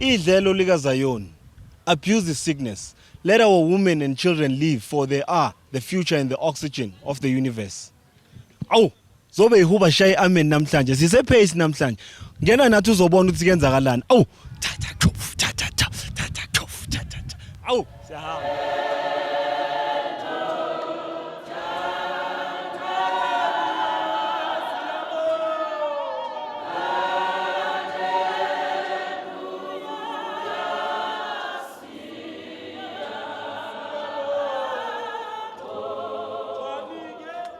Idlelo Likazayoni. Abuse is sickness. Let our women and children live, for they are the future and the oxygen of the universe. Awu, zobe ihuba shay amen namhlanje. Sise pace namhlanje. Ngena nathi uzobona ukuthi kuyenzakalani. Awu, thatha chof, thatha chof, thatha chof, thatha. Awu, siyahamba.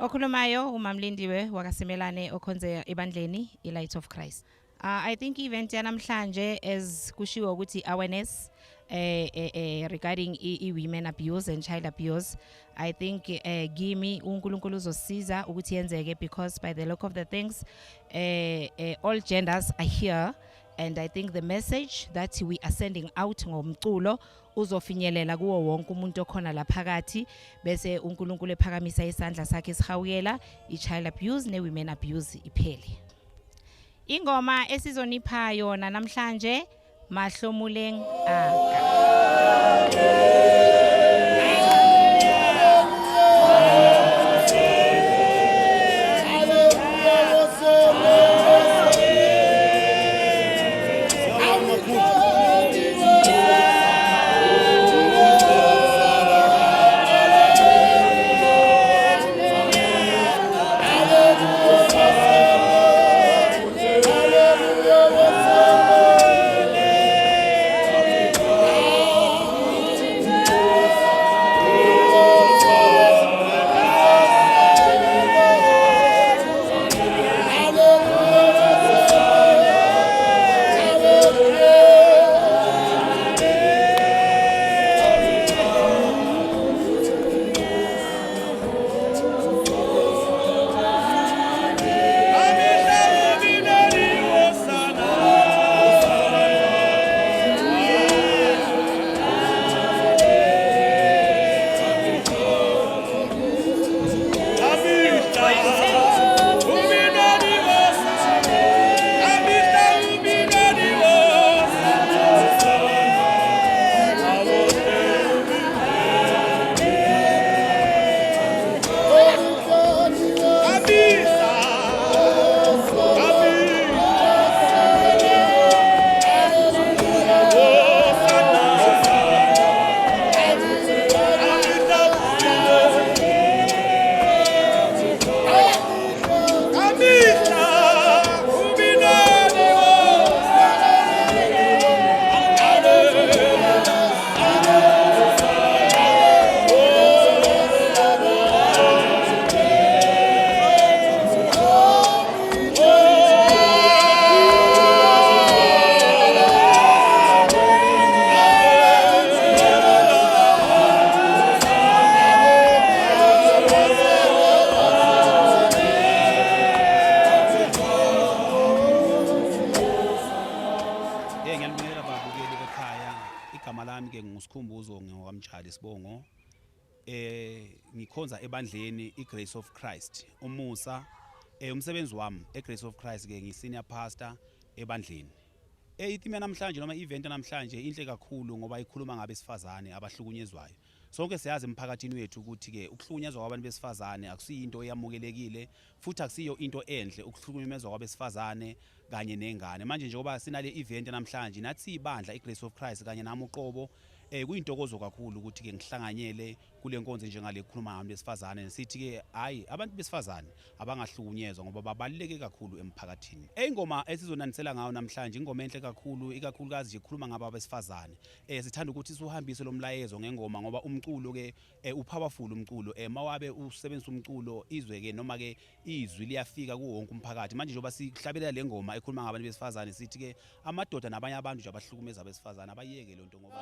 Okhulumayo umamlindiwe wakasemelane okhonze ebandleni iLight of Christ. I think event yanamhlanje as kushiwo ukuthi awareness regarding women abuse and child abuse. I think Gimi uNkulunkulu uzosiza ukuthi yenzeke, because by the look of the things all genders are here, and I think the message that we are sending out ngomculo uzofinyelela kuwo wonke umuntu okhona la phakathi, bese uNkulunkulu ephakamisa isandla sakhe sihawukela i-child abuse ne-women abuse iphele. Ingoma esizonipha yona namhlanje Mahlomuleng ngikhonza ebandleni iGrace of Christ UMUSA umsebenzi wami eGrace of Christ ke ngisenior pastor ebandleni. Ithime namhlanje noma event namhlanje inhle kakhulu ngoba ikhuluma ngabe sifazane abahlukunyezwayo. Sonke siyazi emphakathini wethu ukuthi ke ukuhlukunyezwa kwabantu besifazane akusiyinto eyamukelekile, futhi akusiyo into enhle ukuhlukunyezwa kwabesifazane kanye nengane. Manje njengoba sinale event namhlanje nathi ibandla iGrace of Christ kanye nami uqobo kuyintokozo kakhulu ukuthi ke ngihlanganyele kule nkonzo njengale kukhuluma ngabantu besifazane, nesithi ke hayi abantu besifazane abangahlukunyezwa ngoba babaluleke kakhulu emphakathini. Ingoma esizonanisela ngayo namhlanje ingoma enhle kakhulu, ikakhulukazi nje ikhuluma ngaba besifazane. Sithanda ukuthi siuhambise lo mlayezo ngengoma ngoba umculo ke upowerful umculo. Mawabe usebenzisa umculo izwe ke noma ke izwi liyafika kuwo wonke umphakathi. Manje njengoba sihlabelela le ngoma ekhuluma ngabantu besifazane, sithi ke amadoda nabanye abantu nje abahlukumeza besifazane abayeke le nto ngoba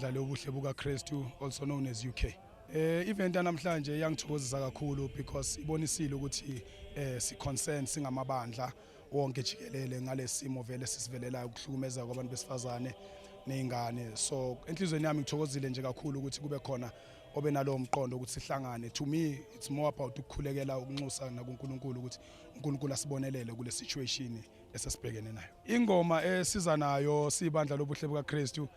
Idlelo Ubuhle bukaKrestu, also known as UK. Event namhlanje yangithokozisa kakhulu because ibonisile ukuthi si concern singamabandla wonke jikelele ngalesimo vele sisivelela ukuhlukumeza kwabantu besifazane nezingane. So enhlizweni yami ngithokozile nje kakhulu ukuthi kube khona obenalo umqondo ukuthi sihlangane. To me it's more about ukukhulekela ukunxusa nakuNkulunkulu ukuthi uNkulunkulu asibonelele kule situation esesibhekene nayo. Ingoma esiza nayo sibandla lobuhle bukaKrestu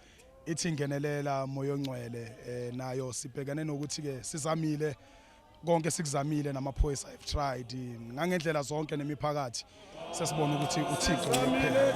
ithi ngenelela moyo ongcwele, nayo sibhekane nokuthi ke sizamile konke sikuzamile namaphoyisa have tried ngangendlela zonke nemiphakathi sesibona ukuthi uThixo uyaphela.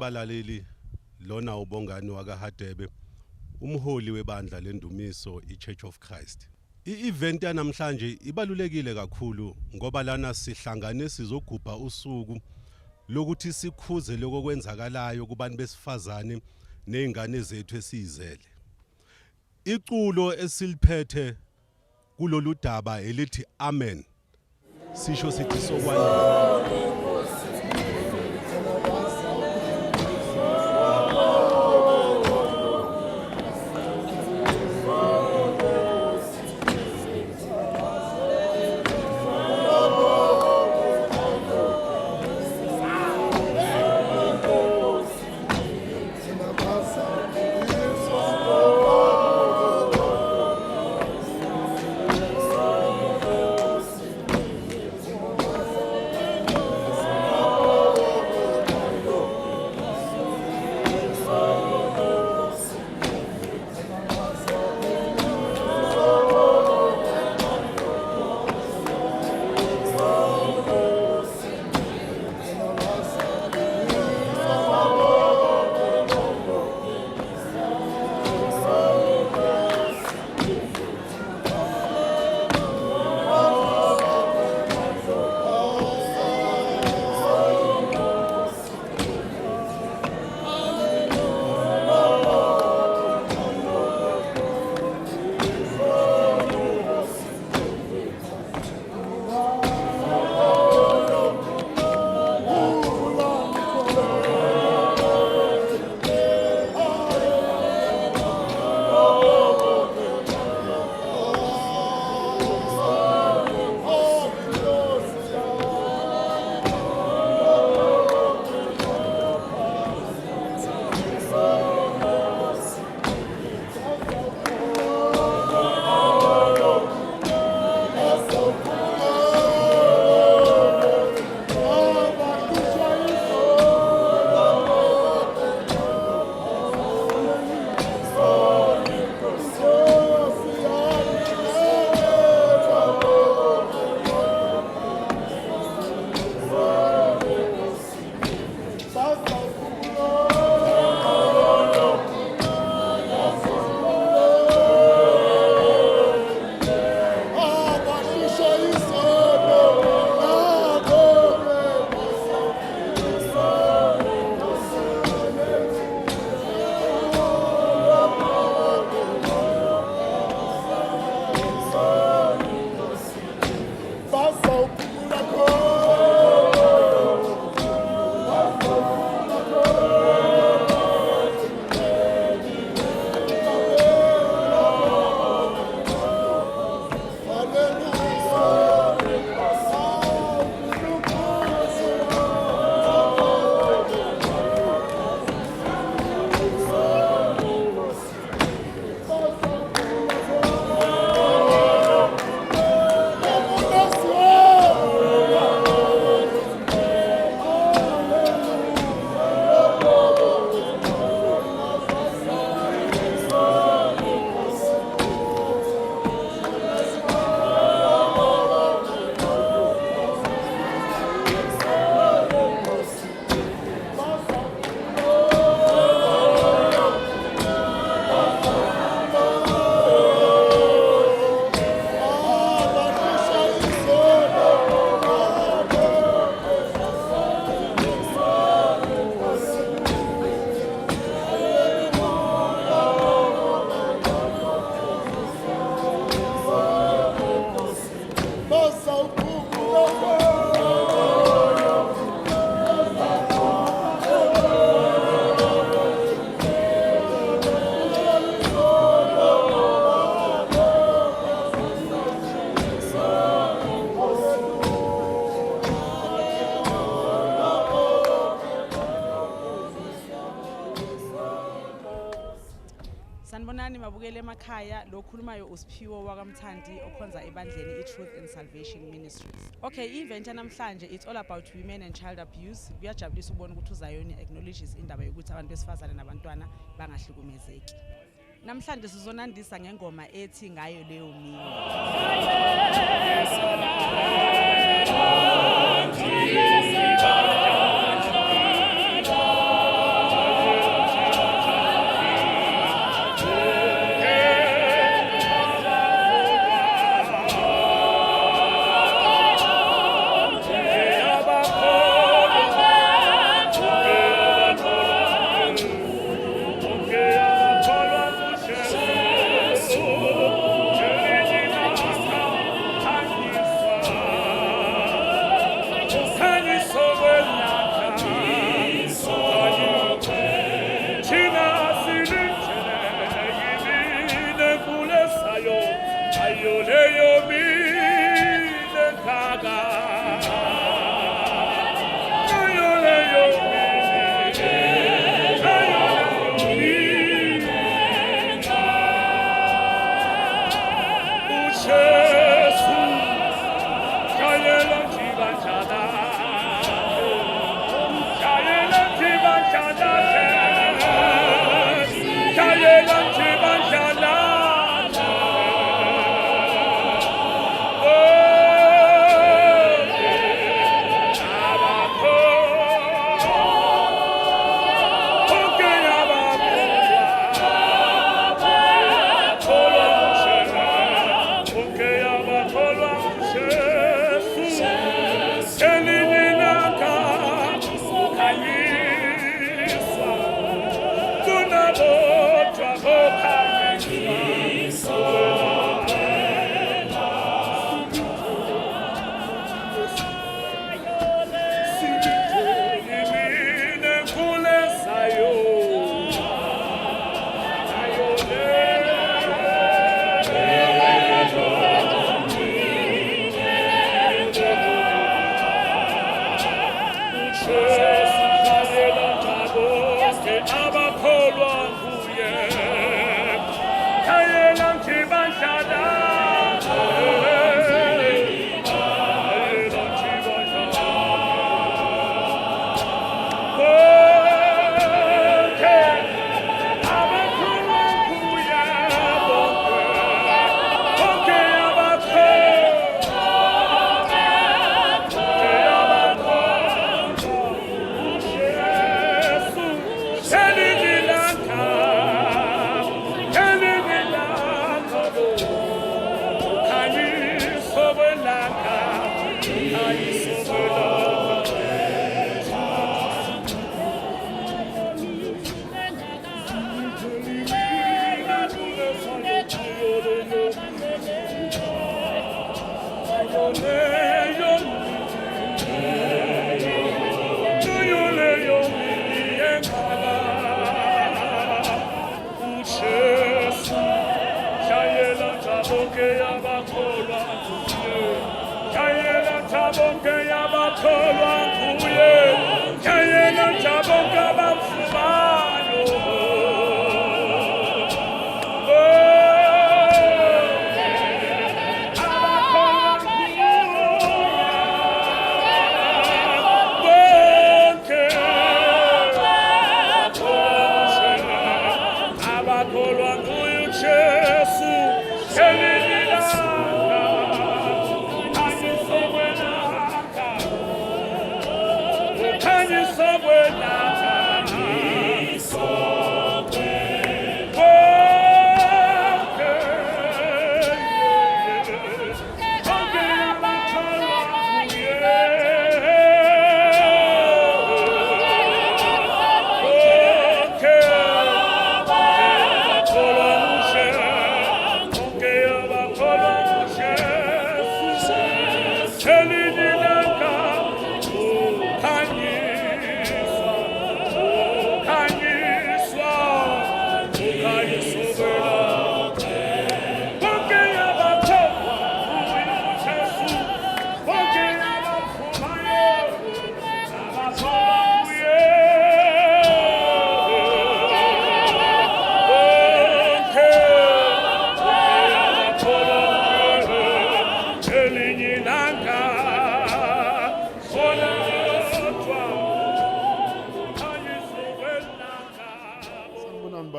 balaleli lona ubongani wakahadebe umholi webandla lendumiso iChurch of Christ. I-event yanamhlanje ibalulekile kakhulu ngoba lana sihlangane sizogubha usuku lokuthi sikhuze lokwenzakalayo kubantu besifazane nezingane zethu esizele. Iculo esiliphethe kulolu daba elithi amen. Sisho sithi sokwani. Sanibonani mabukele emakhaya lo khulumayo uSiphiwo wakamthandi okhonza ebandleni iTruth and Salvation Ministries. Okay, event namhlanje it's all about women and child abuse. Kuyajabulisa ukubona ukuthi uZayoni acknowledges indaba yokuthi abantu besifazane nabantwana bangahlukumezeki. Namhlanje sizonandisa ngengoma ethi ngayo leyo mini.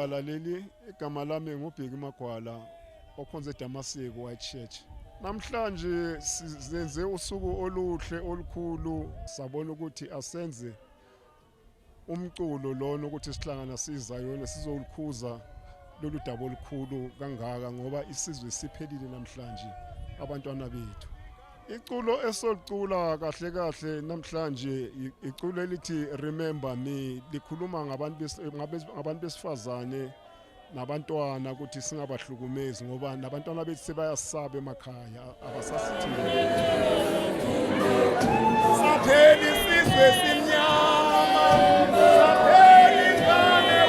Balaleli igama lami ngubheki Magwala okhonze Damaseku White Church. Namhlanje sizenze usuku oluhle olukhulu sabona ukuthi asenze umculo lona ukuthi sihlangana siZayoni sizolukhuza lolu daba olukhulu kangaka ngoba isizwe siphelile namhlanje abantwana bethu. Iculo esolicula kahle kahle namhlanje iculo elithi Remember Me likhuluma ngabantu besifazane nabantwana ukuthi singabahlukumezi ngoba nabantwana bethu sebayasaba emakhaya abasasithini. Sapheli isizwe simnyama sapheli ingane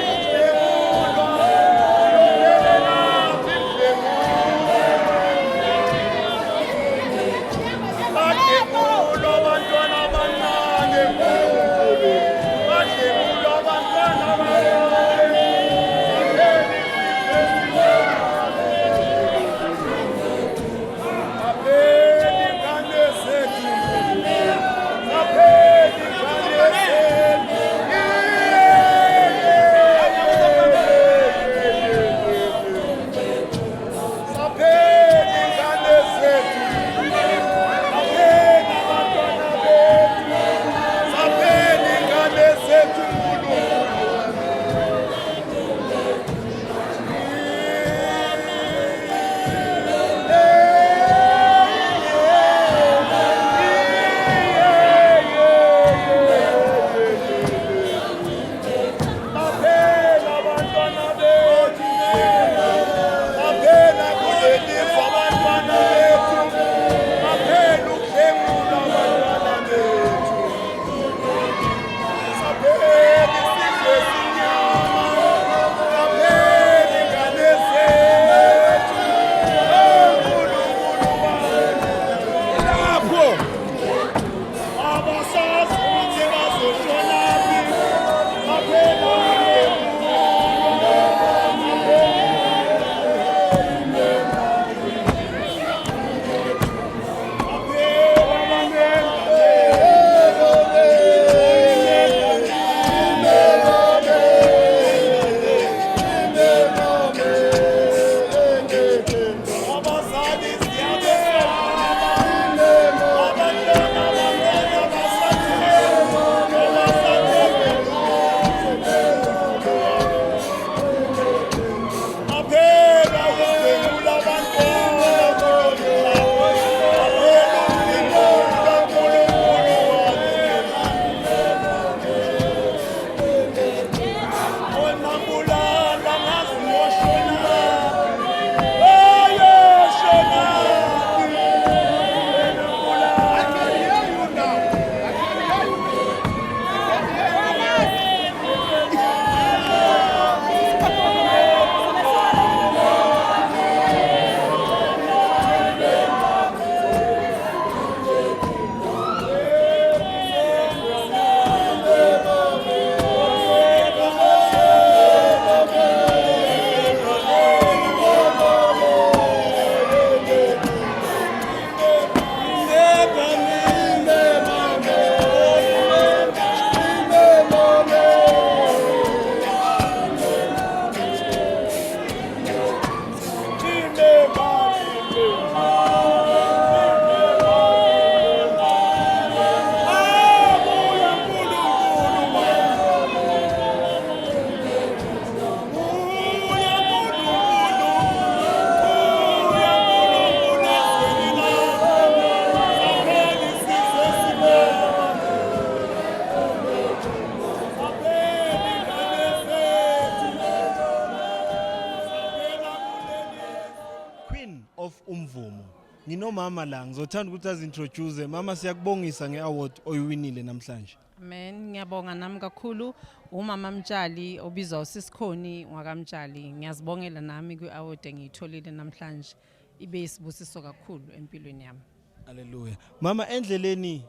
umvumo. Nginomama la ngizothanda ukuthi azintroduce. Mama siyakubongisa ngeaward oyiwinile namhlanje. Amen, ngiyabonga nami kakhulu umama Mtshali obizwa usisikhoni wakamtshali. Ngiyazibongela nami kwi-award engiyitholile namhlanje. Ibe isibusiso kakhulu empilweni yami. Hallelujah. Mama endleleni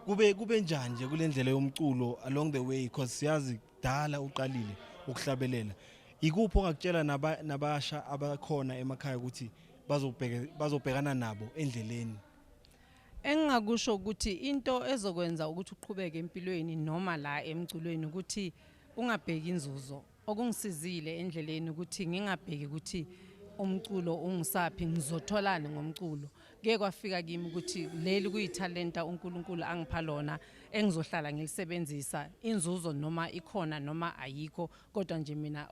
kube njani nje kule ndlela yomculo along the way because siyazi dala uqalile ukuhlabelela. Ikupho ongakutshela nabasha abakhona emakhaya ukuthi bazobhekana nabo endleleni? Engingakusho ukuthi into ezokwenza ukuthi uqhubeke empilweni noma la emculweni ukuthi ungabheki inzuzo. Okungisizile endleleni ukuthi ngingabheki ukuthi umculo ungisaphi ngizotholani ngomculo. Ngeke kwafika kimi ukuthi leli kuyitalenta uNkulunkulu angipha lona engizohlala ngilisebenzisa inzuzo noma ikhona noma ayikho kodwa nje mina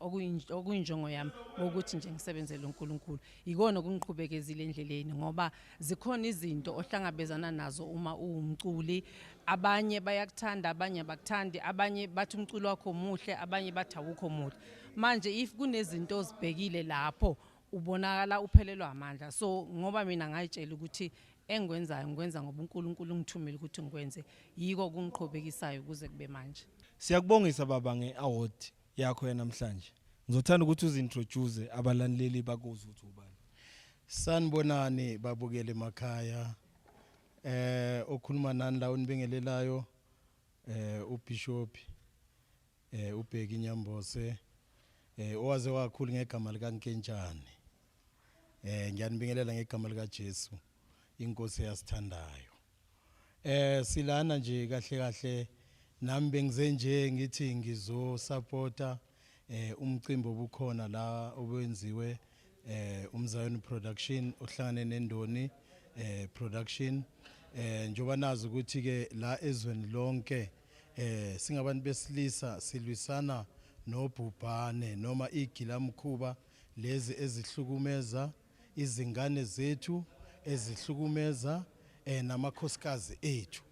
okuyinjongo yami ukuthi nje ngisebenzele uNkulunkulu. Ikona okungiqhubekezile endleleni ngoba zikhona izinto ohlangabezana nazo uma uwumculi. Abanye bayakuthanda, abanye abakuthandi, abanye bathi umculo wakho muhle, abanye bathi awukho muhle. Manje if kunezinto ozibhekile lapho ubonakala uphelelwa amandla. So ngoba mina ngayitshela ukuthi engikwenzayo ngikwenza ngoba uNkulunkulu ungithumile ukuthi ngikwenze, yiko kungiqhobekisayo ukuze kube manje. Siyakubongisa baba ngeaward yakho yanamhlanje. Ngizothanda ukuthi uzintroduce abalandeli bakuzwe ukuthi ubani. Sanibonani babukele emakhaya. Okhuluma nani la unibingelelayo uBishop uBheki Nyambose owaze wakhulu ngegama lika Nkentshane. Ngiyanibingelela ngegama lika Jesu inkosi yasithandayo. Silana nje kahle nami bengize nje ngithi ngizo supporta umcimbi obukhona la obenziwe Zayoni production ohlangane neNdoni production. Njoba nazi ukuthi ke la ezweni lonke singabantu besilisa silwisana nobhubhane noma igilamkhuba lezi ezihlukumeza izingane zethu ezihlukumeza namakhosikazi ethu.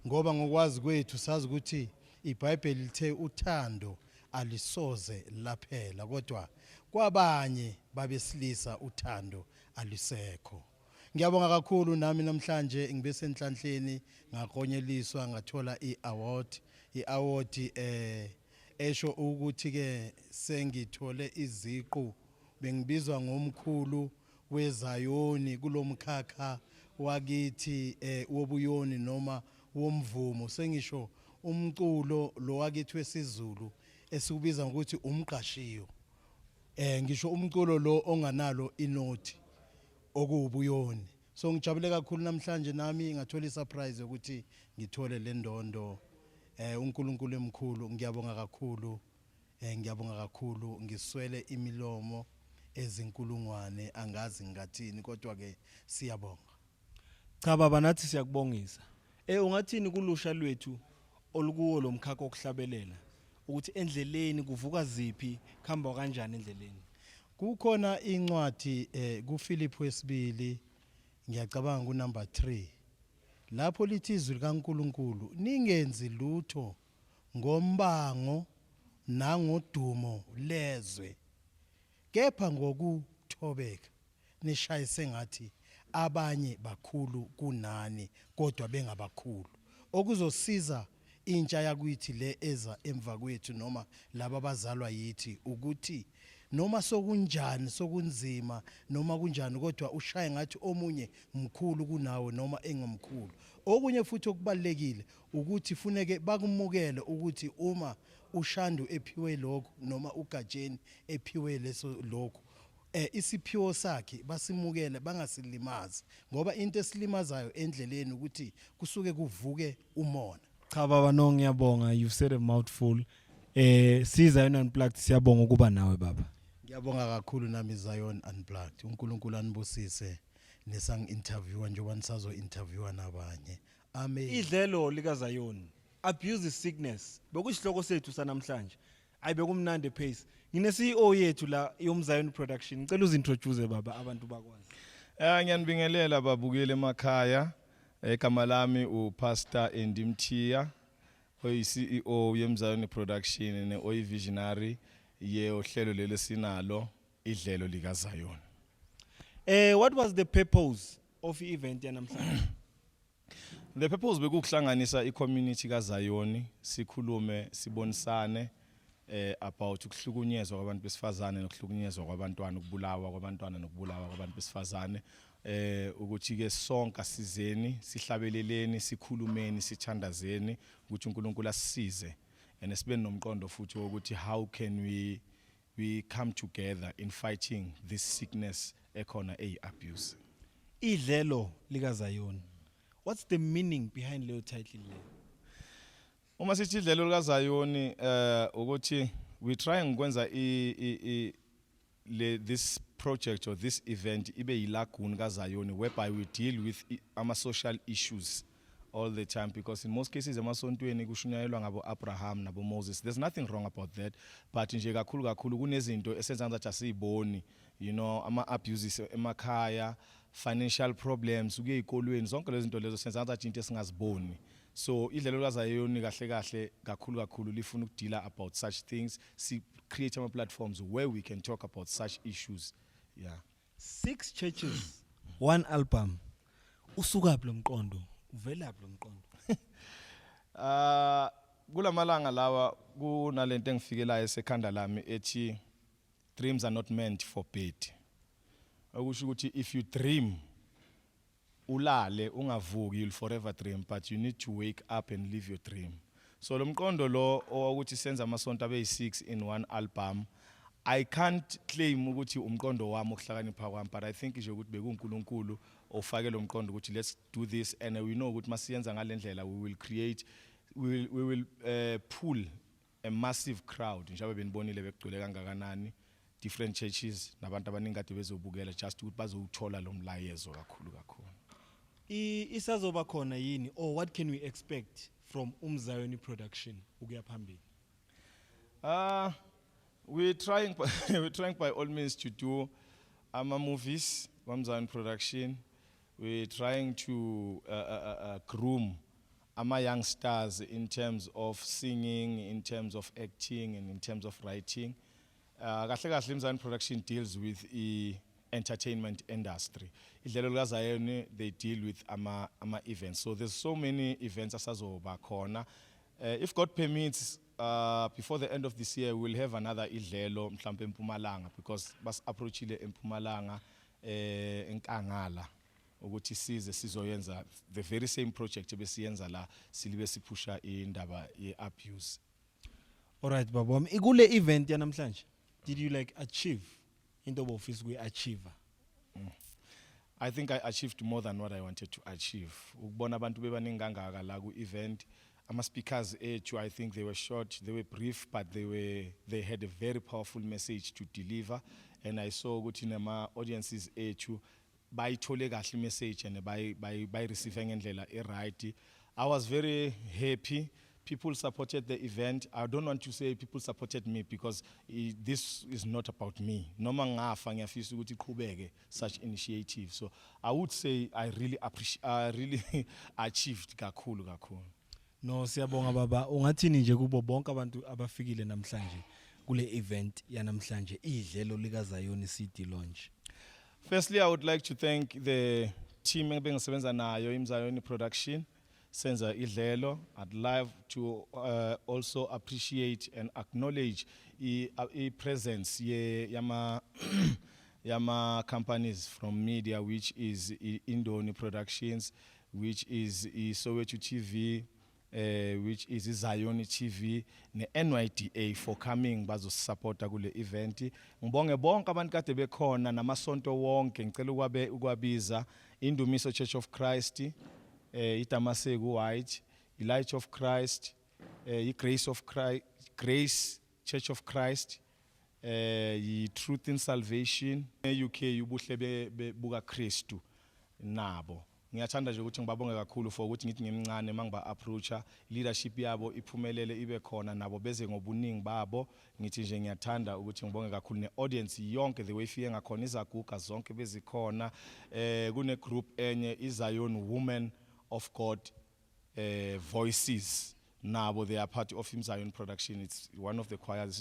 Ngoba ngokwazi kwethu sazi ukuthi iBhayibheli lithe uthando alisoze laphela kodwa kwabanye babesilisa uthando alisekho. Ngiyabonga kakhulu nami namhlanje ngibe senhlanhleni ngaqonyeliswa ngathola iaward esho ukuthi ke sengithole iziqu. Bengibizwa ngomkhulu weZayoni kulomkhakha wakithi wobuyoni noma womvumo. Sengisho umculo lo wakithi wesiZulu esikubiza ngokuthi umqashiyo. Ngisho umculo lo onganalo inoti okubuyoni. So ngijabule kakhulu namhlanje nami ngathola isurprise ukuthi ngithole le ndondo. uNkulunkulu emkhulu ngiyabonga kakhulu ngiswele imilomo ezinkulungwane angazi ngathini kodwa ke siyabonga. Cha baba nathi siyakubongisa. Ungathini kulusha lwethu olukuwo lomkhakha okuhlabelela ukuthi endleleni kuvuka ziphi khamba kanjani endleleni? Kukhona incwadi kuFilipi wesibili ngiyacabanga kunumber 3 lapho lithi izwi likaNkulunkulu ningenzi lutho ngombango nangodumo lezwe kepha ngokuthobeka nishayise ngathi abanye bakhulu kunani kodwa bengabakhulu okuzosiza intsha yakwithi le eza emva kwethu noma laba abazalwa yithi ukuthi noma sokunjani sokunzima noma kunjani kodwa ushaye ngathi omunye mkhulu kunawe noma engomkhulu. Okunye futhi okubalekile ukuthi funeke bakumukele ukuthi uma uShandu ephiwe lokho noma uGajeni ephiwe leso lokho isiphiwo sakhe basimukele bangasilimazi ngoba into esilimazayo endleleni ukuthi kusuke kuvuke umona. Cha baba no ngiyabonga, you've said a mouthful. Sizayoni Unplugged siyabonga ukuba nawe baba. Ngiyabonga kakhulu nami Zayoni Unplugged. uNkulunkulu anibusise nesang interviewer njengoba nisazo interviewer nabanye. Amen. Idlelo Likazayoni, abuse sickness. Bekusihloko sethu sanamhlanje. Ayibe kumnandi pace. Ngine CEO yethu la yoMzayoni production. Ngicela uzintroduce baba abantu bakwazi. Ngiyanibingelela babukele emakhaya. Igama lami uPastor Indimthiya oyi-CEO yeMzayoni production oyi-visionary yehlelo leli sinalo Idlelo Likazayoni. What was the purpose of the event yanamhlanje? The purpose bekuhlanganisa i-community kaZayoni sikhulume sibonisane about ukuhlukunyezwa kwabantu besifazane nokuhlukunyezwa kwabantwana ukubulawa kwabantwana nokubulawa kwabantu besifazane ukuthi ke sonke asizeni sihlabeleleni sikhulumeni sithandazeni ukuthi uNkulunkulu asisize and sibe nomqondo futhi ukuthi how can we come together in fighting this sickness ekhona abuse. Idlelo Likazayoni. What's the meaning behind leyo title le? Uma sithi idlelo likazayoni ukuthi we try ngikwenza this project or this event ibe yilaguni kaZayoni whereby we deal with ama social issues all the time, because in most cases emasontweni kushunyayelwa ngabo Abraham nabo Moses. There's nothing wrong about that, but nje kakhulu kunezinto esenza ngathi asiziboni, you know, ama abuses emakhaya, financial problems ukuye ezikolweni, zonke lezi zinto lezo senza ngathi into esingaziboni. So idlelo likazayoni kahle kakhulu lifuna ukudila about such things, create ama platforms where we can talk about such issues. Yeah. 6 churches, 1 album. Usukaphi lo mqondo? Uvelaphi lo mqondo? Kulamalanga lawa kunalento engifikelayo esekhanda lami ethi dreams are not meant for bed. Okusho ukuthi if you dream ulale ungavuki, you'll forever dream, but you need to wake up and live your dream. So lo mqondo lo ukuthi senza amasonto abe 6 in 1 album, I can't claim ukuthi umqondo wami okuhlakanipha kwami, but I think nje ukuthi bekuNkulunkulu ofake lo mqondo ukuthi let's do this, and we know ukuthi masiyenza ngalendlela we will pull a massive crowd njengoba benibonile bekugcwele kangakanani, different churches nabantu abaningi kade bezobukela just ukuthi bazowuthola lo mlayezo kakhulu. Isazoba khona yini, or what can we expect from Zayoni production ukuya phambili? We're trying by all means to do movies from Zayoni production. We're trying to groom young stars in terms of singing, in terms of acting, and in terms of writing. Kahle Zayoni production deals with the entertainment industry. Idlelo Likazayoni, they deal with ama events. So there's so many events asazoba khona. If God permits, before the end of this year, we'll have another Idlelo mhlambe eMpumalanga, because bas approachile eMpumalanga enkangala ukuthi sizoyenza the very same project ebesiyenza la silibe siphusha indaba ye-abuse. Alright baba wami, ikule event yanamhlanje, did you like achieve into office we achieve? I think I achieved more than what I wanted to achieve. Ukubona abantu bebaningi kangaka la ku event, ama speakers ethu, I think they were short, they were brief, but they had a very powerful message to deliver, and I saw ukuthi nama audiences ethu bayithole kahle message and by receiving ngendlela right. I was very happy. People supported the event. I don't want to say people supported me, because this is not about me. Noma ngafa ngiyafisa ukuthi iqhubeke such initiative. So I would say I really achieved kakhulu. No, siyabonga baba. Ungathini nje kubo bonke abantu abafikile namhlanje kule event yanamhlanje idlelo likazayoni CD launch? Firstly, I would like to thank the team engisebenza nayo Zayoni production. Senza idlelo. I'd love to also appreciate and acknowledge the presence yama companies from media, which is Indoni Productions, which is Soweto TV, which is Zayoni TV, ne NYDA for coming bazo supporta kule event. Ngibonge bonke abantu kade bekhona namasonto wonke, ngicela ukwabiza Indumiso Church of Christ, Damaseku White, Light of Christ, Grace of Christ, Grace Church of Christ, Truth in Salvation, UK Ubuhle bukaKrestu nabo. Ngiyathanda nje ukuthi ngibabonge kakhulu for ukuthi ngithi ngimncane mangiba approacha leadership yabo iphumelele ibe khona nabo beze ngobuningi babo. Ngithi nje ngiyathanda ukuthi ngibonge kakhulu ne audience yonke the way ifike ngakhona izaguga zonke bezikhona. Kune group enye iZayoni Women of God Voices, nabo they are part of Zayoni production. It's one of the choirs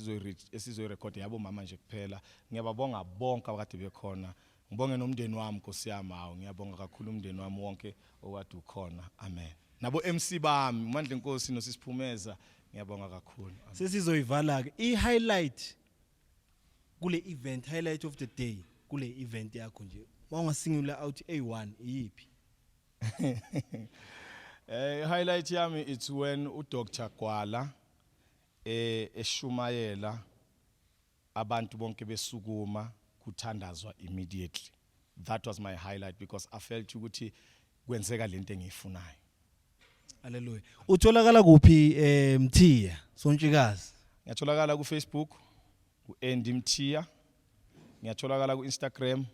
esizoyirecord yabo mama nje kuphela. Ngiyababonga bonke abakade bekhona. ngibonge nomndeni wami Nkosi yami hawo ngiyabonga kakhulu umndeni wami wonke owade ukhona amen nabo MC bami uMandla Nkosi noSisiphumeza ngiyabonga kakhulu sesizoyivala ke i-highlight kule event, highlight of the day kule event yakho nje mawungasingula out A1 iyiphi? Highlight yami it's when uDr Gwala eshumayela abantu bonke besukuma kuthandazwa immediately. That was my highlight because I felt ukuthi kwenzeka lento engiyifunayo. Hallelujah. Utholakala kuphi Mthiya Sontshikazi? Ngiyatholakala ku Facebook uAndy Mthiya. Ngiyatholakala ku Instagram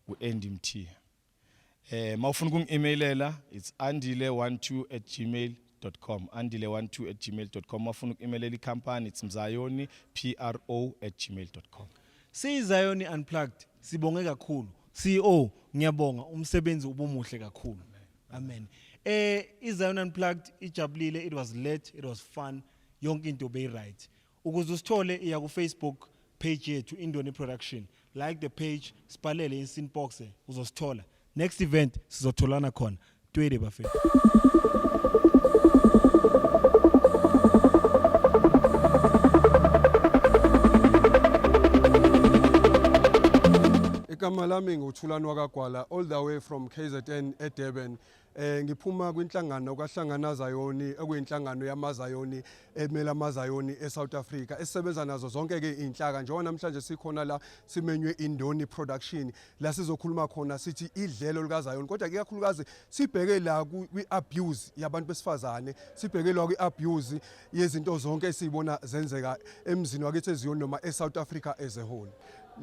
uAndy Mthiya. Mawufuna ukungi-emailela it's andile12@gmail.com andile12@gmail.com mawufuna uku-emailela ikhampani it's mzayoni.pro@gmail.com. Zayoni Unplugged sibonge kakhulu. CEO ngiyabonga umsebenzi ubumuhle kakhulu. Amen. Zayoni Unplugged ijabulile, it was late, it was fun, yonke into be right. Ukuze usithole iya ku Facebook page yethu Indoni Production. Like the page, spalele inbox uzosithola. Next event sizotholana khona. Twede bafethu. Igama lami nguThulani wakaGwala all the way from KZN eDurban. Ngiphuma kwinhlangano kahlangana Zayoni ekuyinhlangano yamaZayoni emela amaZayoni eSouth Africa esisebenza nazo zonke ke inhlaka njengoba namhlanje sikhona la simenywe Indoni production la sizokhuluma khona sithi idlelo likazayoni kodwa ke kakhulukazi sibheke la kwi-abuse yabantu besifazane sibheke la kwi-abuse yezinto zonke esibona zenzeka emzini wakithi eZiyoni noma eSouth Africa as a whole.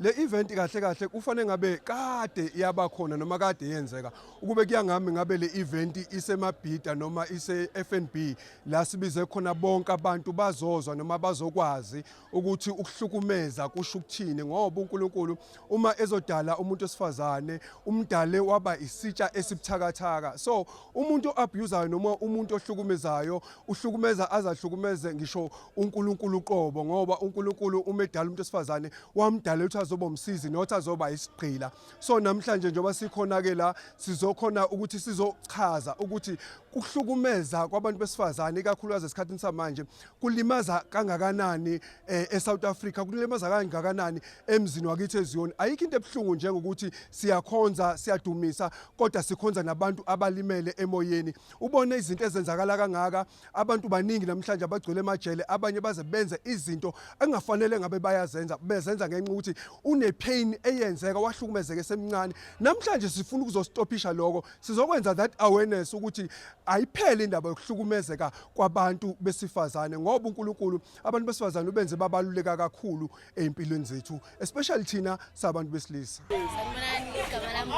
Le event kahle kahle kufanele ngabe kade yaba khona noma kade yenzeka ukube kuyangami ngabe le event isemabhida noma ise FNB la sibize khona bonke abantu bazozwa noma bazokwazi ukuthi ukuhlukumeza kusho ukuthini ngoba uNkulunkulu uma ezodala umuntu osifazane umdale waba isitsha esibuthakathaka so umuntu oabusayo noma umuntu ohlukumezayo uhlukumeza azahlukumeze ngisho uNkulunkulu uqobo ngoba uNkulunkulu umedala umuntu osifazane wamdala azoba umsizi nothi azoba isigqila so namhlanje njengoba sikhona ke la sizokhona ukuthi sizochaza ukuthi ukuhlukumeza kwabantu besifazane kakhulukazi esikhathini samanje kulimaza kangakanani eSouth Africa kulimaza kangakanani emzini wakithi eZiyoni ayikho into ebhlungu njengokuthi siyakhonza siyadumisa kodwa sikhonza nabantu abalimele emoyeni ubone izinto ezenzakala kangaka abantu baningi namhlanje abagcwele emajele abanye baze benze izinto engafanele ngabe bayazenza bezenza ngenxa ukuthi une pain eyenzeka wahlukumezeke semncane namhlanje sifuna ukuzostopisha lokho sizokwenza that awareness ukuthi ayiphele indaba yokuhlukumezeka kwabantu besifazane ngoba uNkulunkulu abantu besifazane ubenze babaluleka kakhulu empilweni zethu especially thina sabantu besilisa. Sanibonani igama lami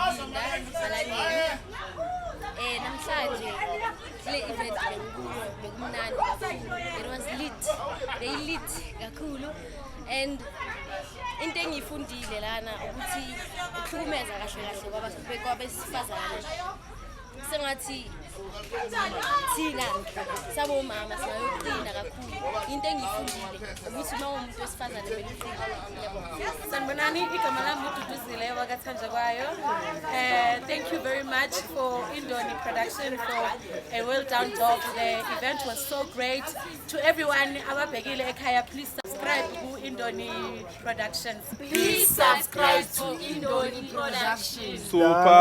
Ubuhle namhlanje le event bekumnandi it was lit kakhulu and into engiyifundile lana ukuthi ukuhlukumeza kahle kwabesifazane sengathi thina sabomama singayoqina kakhulu into engiyifundile ukuthi uma umuntu wesifazane beqina. Sanibonani igama lami Idlelo Likazayoni. Thank you very much for Indoni production for a well done job. The event was so great. To everyone ababhekile ekhaya, please subscribe to Indoni Productions. Please subscribe to Indoni Production. Super.